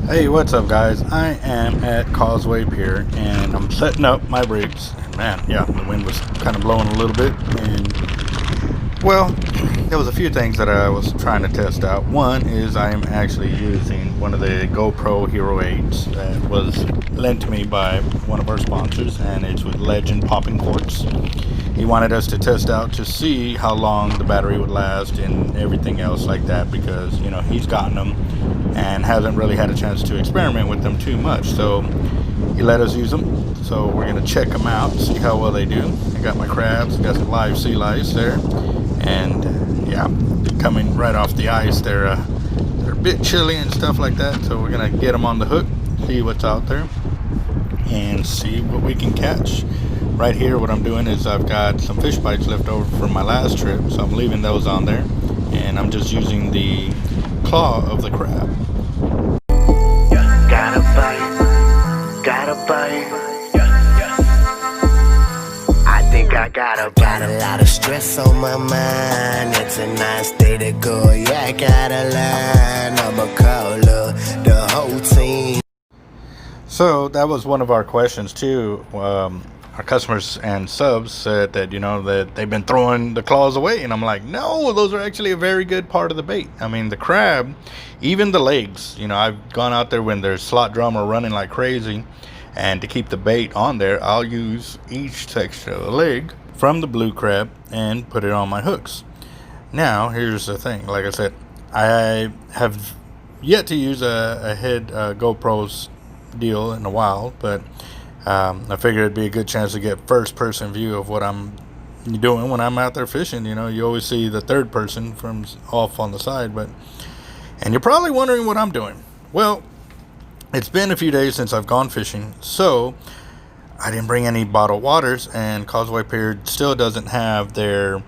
Hey, what's up, guys? I am at Causeway Pier and I'm setting up my rigs. And man, yeah, the wind was kind of blowing a little bit. And well, there was a few things that I was trying to test out. One is I am actually using one of the GoPro Hero 8s that was lent to me by one of our sponsors, and it's with Legend Popping Quartz. He wanted us to test out to see how long the battery would last and everything else like that, because he's gotten them and hasn't really had a chance to experiment with them too much. So he let us use them. So we're gonna check them out, see how well they do. I got my crabs, got some live sea lice there, and yeah, they're coming right off the ice. They're a bit chilly and stuff like that. So we're gonna get them on the hook, see what's out there, and see what we can catch. Right here, what I'm doing is I've got some fish bites left over from my last trip, so I'm leaving those on there, and I'm just using the claw of the crab. Gotta bite. I think I got a lot of stress on my mind. It's a nice day to go. Yeah, I gotta learn. I'ma call up the whole team. So that was one of our questions too. Our customers and subs said that that they've been throwing the claws away, and I'm like, no, those are actually a very good part of the bait. I mean, the crab, even the legs, I've gone out there when there's slot drummer running like crazy, and to keep the bait on there, I'll use each section of the leg from the blue crab and put it on my hooks. Now here's the thing, like I said, I have yet to use a head GoPro's deal in a while, but I figured it'd be a good chance to get first person view of what I'm doing when I'm out there fishing. You always see the third person from off on the side, and you're probably wondering what I'm doing. Well, it's been a few days since I've gone fishing, so I didn't bring any bottled waters, and Causeway Pier still doesn't have their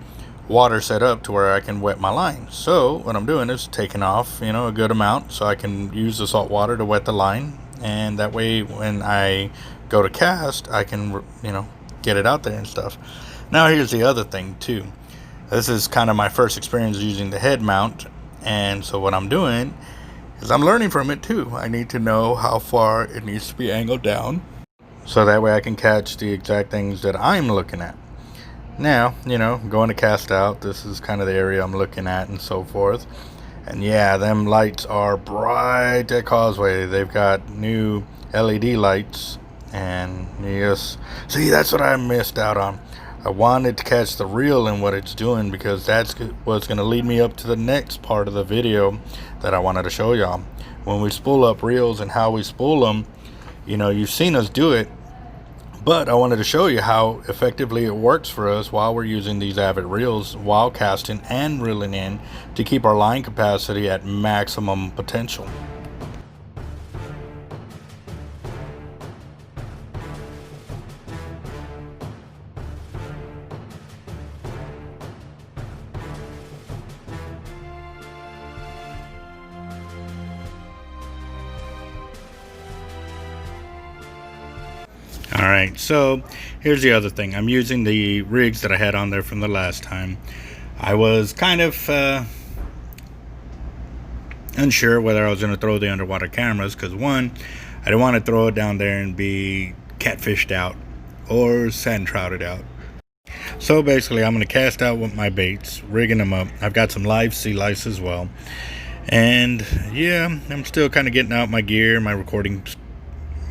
water set up to where I can wet my line. So what I'm doing is taking off a good amount so I can use the salt water to wet the line, and that way when I go to cast, I can get it out there and stuff. Now here's the other thing too. This is kind of my first experience using the head mount, and so what I'm doing is I'm learning from it too. I need to know how far it needs to be angled down, so that way I can catch the exact things that I'm looking at. Now, going to cast out, this is kind of the area I'm looking at and so forth. And yeah, them lights are bright at Causeway. They've got new LED lights, and yes, see, that's what I missed out on. I wanted to catch the reel and what it's doing, because that's what's going to lead me up to the next part of the video that I wanted to show y'all. When we spool up reels and how we spool them, you've seen us do it, but I wanted to show you how effectively it works for us while we're using these Avid reels while casting and reeling in to keep our line capacity at maximum potential. Alright, so here's the other thing. I'm using the rigs that I had on there from the last time. I was kind of unsure whether I was going to throw the underwater cameras, because one, I didn't want to throw it down there and be catfished out or sand trouted out. So basically I'm going to cast out with my baits, rigging them up. I've got some live sea lice as well. And yeah, I'm still kind of getting out my gear, my recording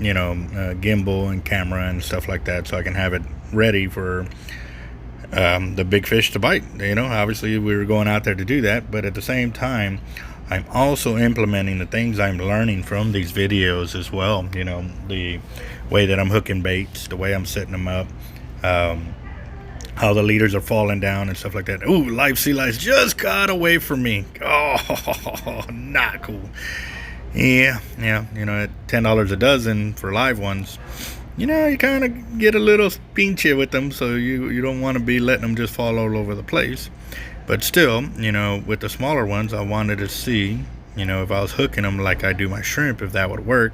gimbal and camera and stuff like that, so I can have it ready for the big fish to bite. Obviously we were going out there to do that, but at the same time I'm also implementing the things I'm learning from these videos as well. The way that I'm hooking baits, the way I'm setting them up, how the leaders are falling down and stuff like that. Ooh, live sea lice just got away from me. Oh, not cool. Yeah, at $10 a dozen for live ones, you kind of get a little pinche with them, so you don't want to be letting them just fall all over the place. But still, with the smaller ones, I wanted to see, if I was hooking them like I do my shrimp, if that would work.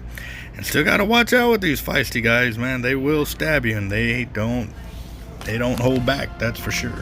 And still got to watch out with these feisty guys, man. They will stab you, and they don't hold back, that's for sure.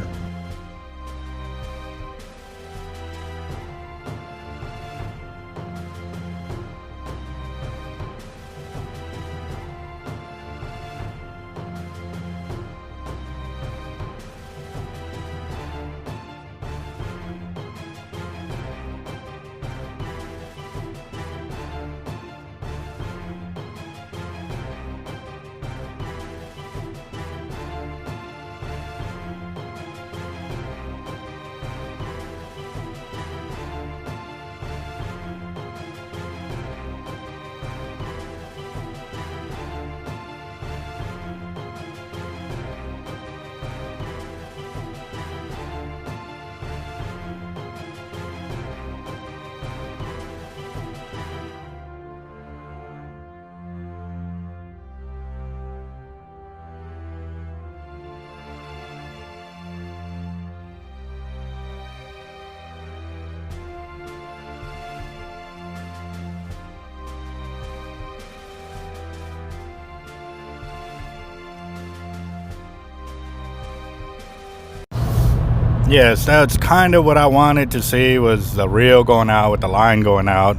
Yes, that's kind of what I wanted to see, was the reel going out with the line going out.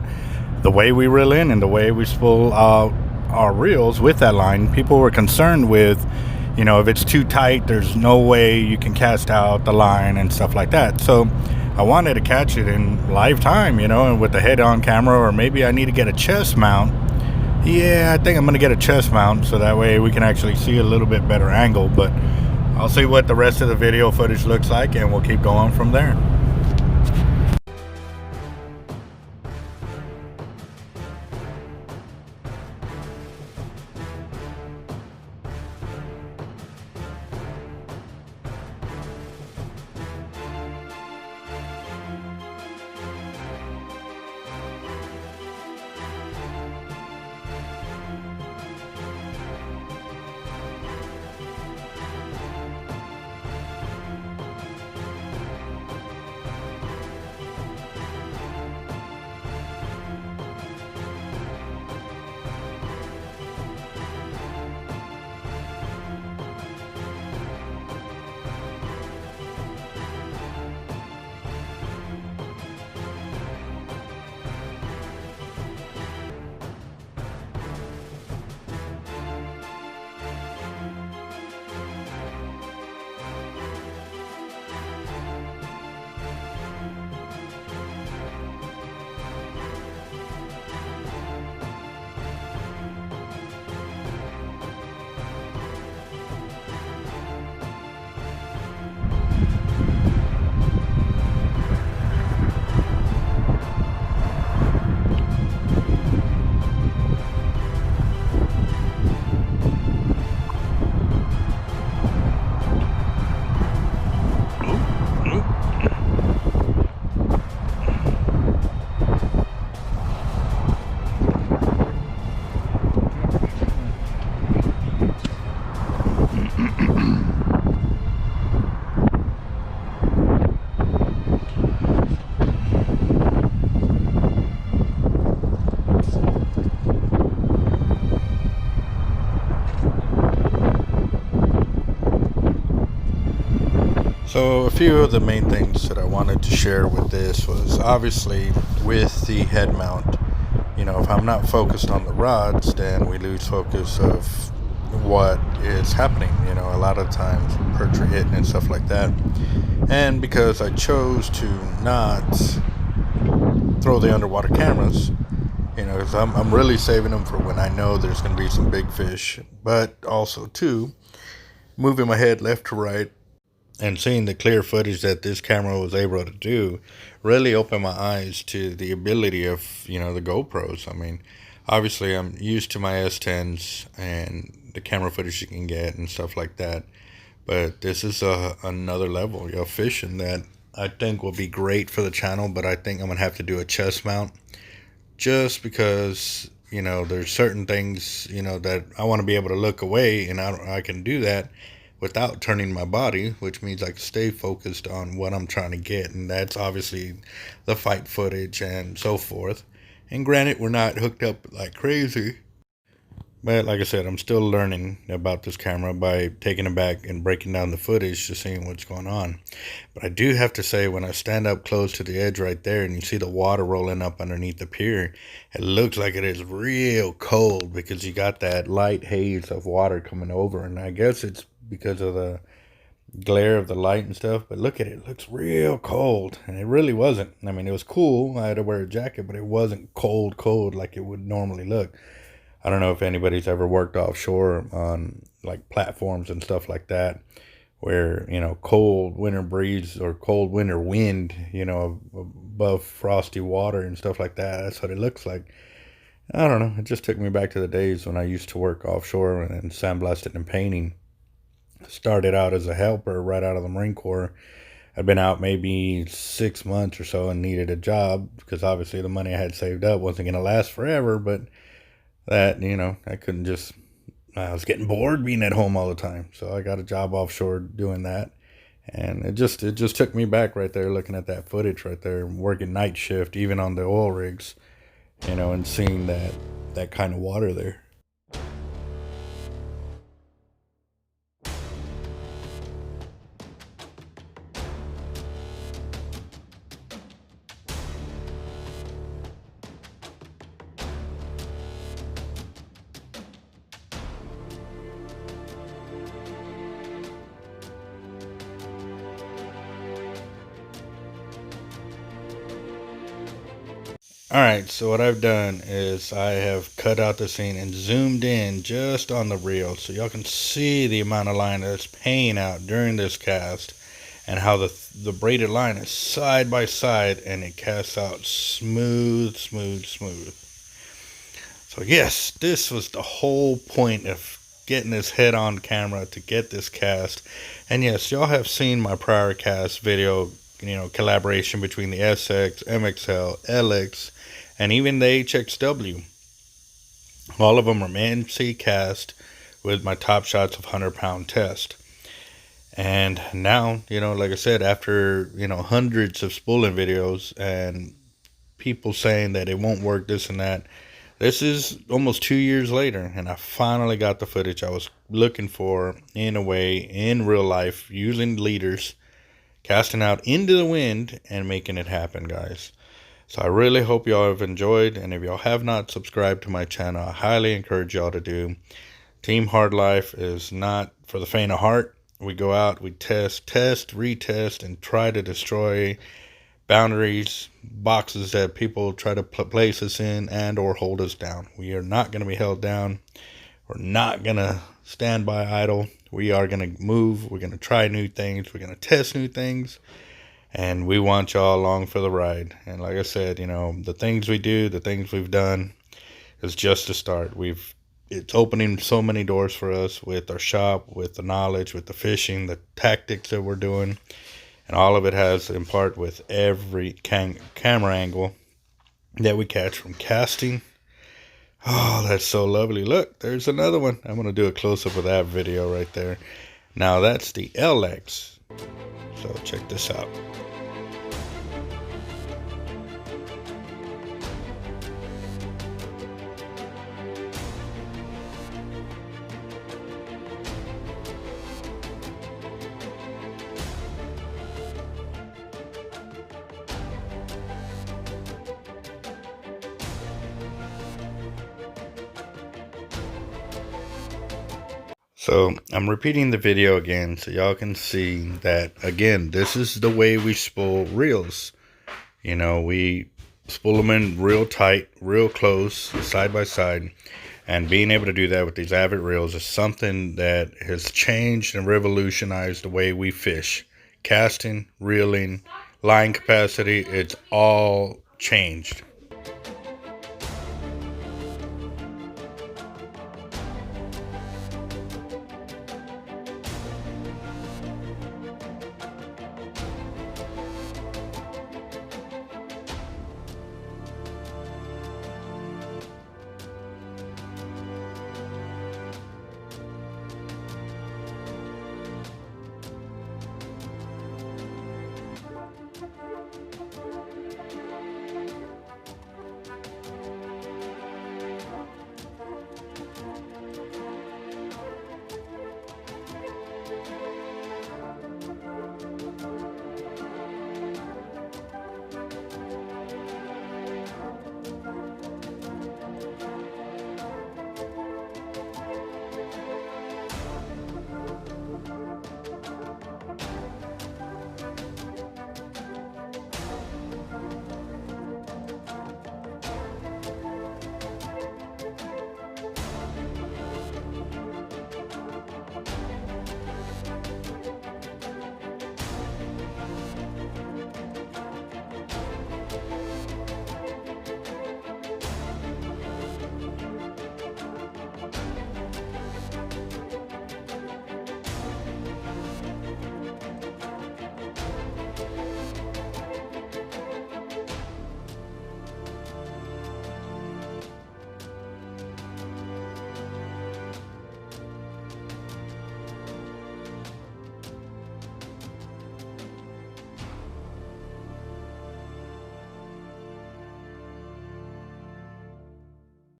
The way we reel in and the way we spool out our reels with that line, people were concerned with, if it's too tight, there's no way you can cast out the line and stuff like that. So I wanted to catch it in live time, and with the head on camera, or maybe I need to get a chest mount. Yeah, I think I'm going to get a chest mount so that way we can actually see a little bit better angle. But I'll see what the rest of the video footage looks like, and we'll keep going from there. So a few of the main things that I wanted to share with this was, obviously, with the head mount, if I'm not focused on the rods, then we lose focus of what is happening. A lot of times perch are hitting and stuff like that. And because I chose to not throw the underwater cameras, because I'm really saving them for when I know there's going to be some big fish, but also too, moving my head left to right and seeing the clear footage that this camera was able to do really opened my eyes to the ability of, the GoPros. I mean, obviously I'm used to my S10s and the camera footage you can get and stuff like that. But this is another level of fishing that I think will be great for the channel. But I think I'm going to have to do a chest mount just because, there's certain things, that I want to be able to look away, and I can do that without turning my body, which means I can stay focused on what I'm trying to get, and that's obviously the fight footage and so forth. And granted, we're not hooked up like crazy, but like I said, I'm still learning about this camera by taking it back and breaking down the footage to seeing what's going on. But I do have to say, when I stand up close to the edge right there and you see the water rolling up underneath the pier, it looks like it is real cold because you got that light haze of water coming over, and I guess it's because of the glare of the light and stuff. But look at it, it looks real cold, and it really wasn't. I mean, it was cool, I had to wear a jacket, but it wasn't cold like it would normally look. I don't know if anybody's ever worked offshore on like platforms and stuff like that, where cold winter breeze or cold winter wind, above frosty water and stuff like that. That's what it looks like. I don't know, it just took me back to the days when I used to work offshore and sandblasting and painting. Started out as a helper right out of the Marine Corps. I'd been out maybe 6 months or so and needed a job because obviously the money I had saved up wasn't going to last forever. But that, I couldn't just, I was getting bored being at home all the time. So I got a job offshore doing that. And it just took me back right there, looking at that footage right there, working night shift, even on the oil rigs, and seeing that kind of water there. Alright, so what I've done is I have cut out the scene and zoomed in just on the reel so y'all can see the amount of line that's paying out during this cast, and how the braided line is side by side and it casts out smooth, smooth, smooth. So yes, this was the whole point of getting this head on camera to get this cast. And yes, y'all have seen my prior cast video, collaboration between the SX, MXL, LX, and even the HXW. All of them are MC cast with my top shots of 100-pound test. And now, like I said, after, hundreds of spooling videos and people saying that it won't work, this and that, this is almost 2 years later, and I finally got the footage I was looking for in a way, in real life, using leaders, casting out into the wind, and making it happen, guys. So I really hope y'all have enjoyed, and if y'all have not subscribed to my channel, I highly encourage y'all to do. Team Hard Life is not for the faint of heart. We go out, we test, retest, and try to destroy boundaries, boxes that people try to place us in and or hold us down. We are not going to be held down. We're not going to stand by idle. We are going to move. We're going to try new things. We're going to test new things. And we want y'all along for the ride. And like I said, the things we do, the things we've done is just a start. It's opening so many doors for us with our shop, with the knowledge, with the fishing, the tactics that we're doing. And all of it has in part with every camera angle that we catch from casting. Oh, that's so lovely. Look, there's another one. I'm going to do a close-up of that video right there. Now, that's the LX. So check this out. So I'm repeating the video again so y'all can see that, again, this is the way we spool reels. We spool them in real tight, real close, side by side. And being able to do that with these Avid reels is something that has changed and revolutionized the way we fish. Casting, reeling, line capacity, it's all changed.